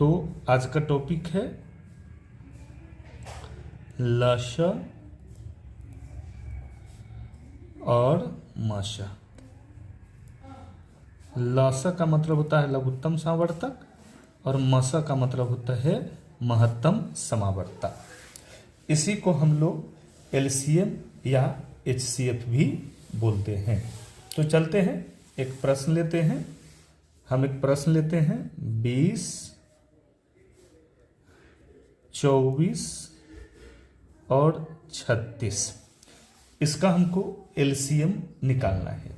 तो आज का टॉपिक है लश और मश। लस का मतलब होता है लघुत्तम समावर्तक और मस का मतलब होता है महत्तम समावर्तक। इसी को हम लोग एलसीएम या एचसीएफ भी बोलते हैं। तो चलते हैं, एक प्रश्न लेते हैं। हम एक प्रश्न लेते हैं 20, 24 और 36। इसका हमको एलसीएम निकालना है।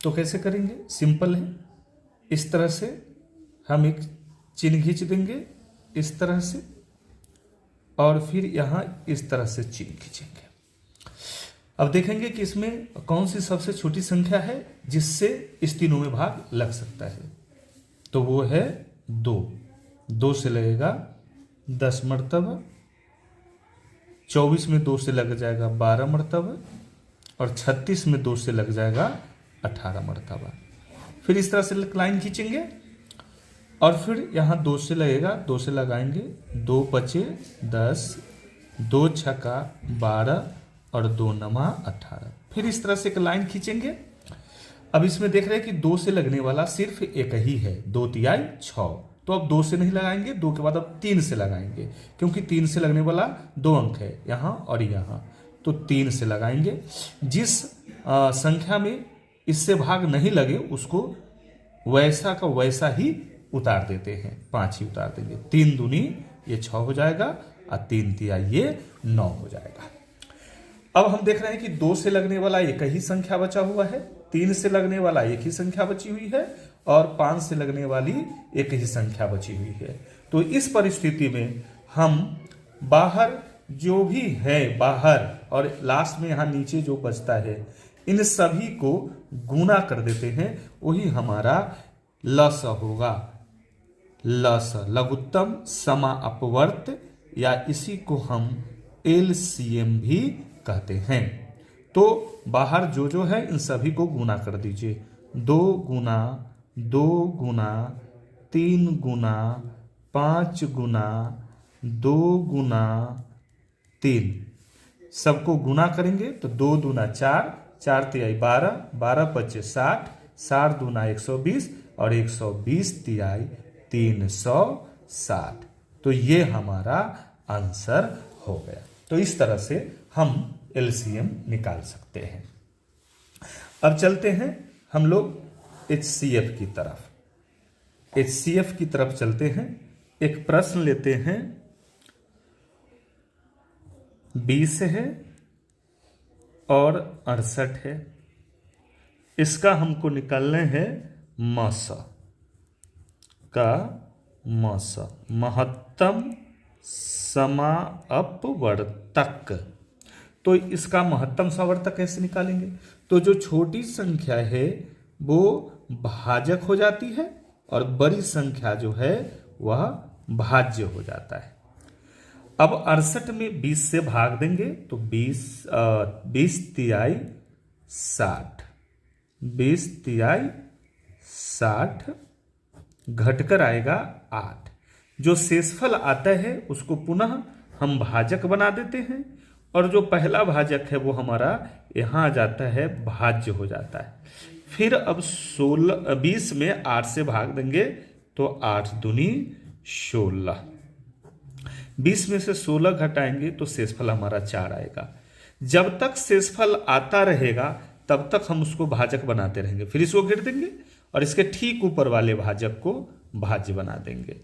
तो कैसे करेंगे? सिंपल है। इस तरह से हम एक चिन्ह खींच देंगे इस तरह से, और फिर यहाँ इस तरह से चिन्ह खींचेंगे। अब देखेंगे कि इसमें कौन सी सबसे छोटी संख्या है जिससे इस तीनों में भाग लग सकता है। तो वो है 2। 2 से लगेगा 10 मरतबा, 24 में 2 से लग जाएगा 12 मरतबा, और 36 में 2 से लग जाएगा 18 मरतबा। फिर इस तरह से लाइन खींचेंगे और फिर यहाँ 2 से लगेगा, 2 से लगाएंगे, 2 पचे 10, 2 छक्का 12 और 2 नमा 18। फिर इस तरह से एक लाइन खींचेंगे। अब इसमें देख रहे हैं कि 2 से लगने वाला सिर्फ एक ही है, 2 तिहाई 6। तो अब 2 से नहीं लगाएंगे, 2 के बाद अब 3 से लगाएंगे, क्योंकि 3 से लगने वाला 2 अंक है यहाँ और यहाँ। तो 3 से लगाएंगे। जिस संख्या में इससे भाग नहीं लगे उसको वैसा का वैसा ही उतार देते हैं, 5 ही उतार देंगे। 3 दूनी ये 6 हो जाएगा और 3 तिहाई ये 9 हो जाएगा। अब हम देख रहे हैं कि 2 से लगने वाला एक ही संख्या बचा हुआ है, 3 से लगने वाला एक ही संख्या बची हुई है, और 5 से लगने वाली एक ही संख्या बची हुई है। तो इस परिस्थिति में हम बाहर जो भी है बाहर और लास्ट में यहाँ नीचे जो बचता है, इन सभी को गुना कर देते हैं, वही हमारा लस होगा। लस लघुत्तम समा अपवर्त, या इसी को हम एलसीएम भी कहते हैं। तो बाहर जो जो है इन सभी को गुना कर दीजिए। 2 गुना 2 गुना 3 गुना 5 गुना 2 गुना 3, सबको गुना करेंगे तो 2 दूना 4, 4 तिहाई 12, 12 पच्चे 60, 60 दूना 120 और 120 तिहाई 360। तो ये हमारा आंसर हो गया। तो इस तरह से हम एलसीएम निकाल सकते हैं। अब चलते हैं हम लोग एचसीएफ की तरफ। एचसीएफ की तरफ चलते हैं। एक प्रश्न लेते हैं 20 है और 68 है। इसका हमको निकालना है मस का मस, महत्तम समाअपवर्तक। तो इसका महत्तम समावर्तक कैसे निकालेंगे? तो जो छोटी संख्या है वो भाजक हो जाती है और बड़ी संख्या जो है वह भाज्य हो जाता है। अब 68 में 20 से भाग देंगे तो 20 तिहाई 60, 20 तिहाई 60 घटकर आएगा 8। जो शेषफल आता है उसको पुनः हम भाजक बना देते हैं, और जो पहला भाजक है वो हमारा यहाँ आ जाता है, भाज्य हो जाता है। फिर अब 20 में 8 से भाग देंगे तो 8 दूनी 16, 20 में से 16 घटाएंगे तो शेषफल हमारा 4 आएगा। जब तक शेषफल आता रहेगा तब तक हम उसको भाजक बनाते रहेंगे। फिर इसको गिर देंगे और इसके ठीक ऊपर वाले भाजक को भाज्य बना देंगे।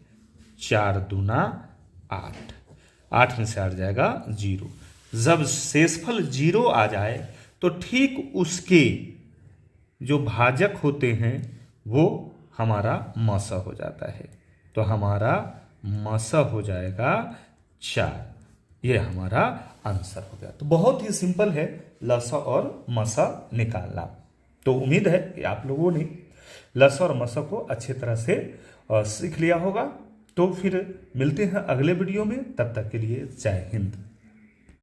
4 दूना 8, 8 में से 8 जाएगा 0। जब शेषफल 0 आ जाए तो ठीक उसके जो भाजक होते हैं वो हमारा मस हो जाता है। तो हमारा मस हो जाएगा 4। ये हमारा आंसर हो गया। तो बहुत ही सिंपल है लस और मस निकालना। तो उम्मीद है कि आप लोगों ने लस और मस को अच्छी तरह से सीख लिया होगा। तो फिर मिलते हैं अगले वीडियो में, तब तक के लिए जय हिंद।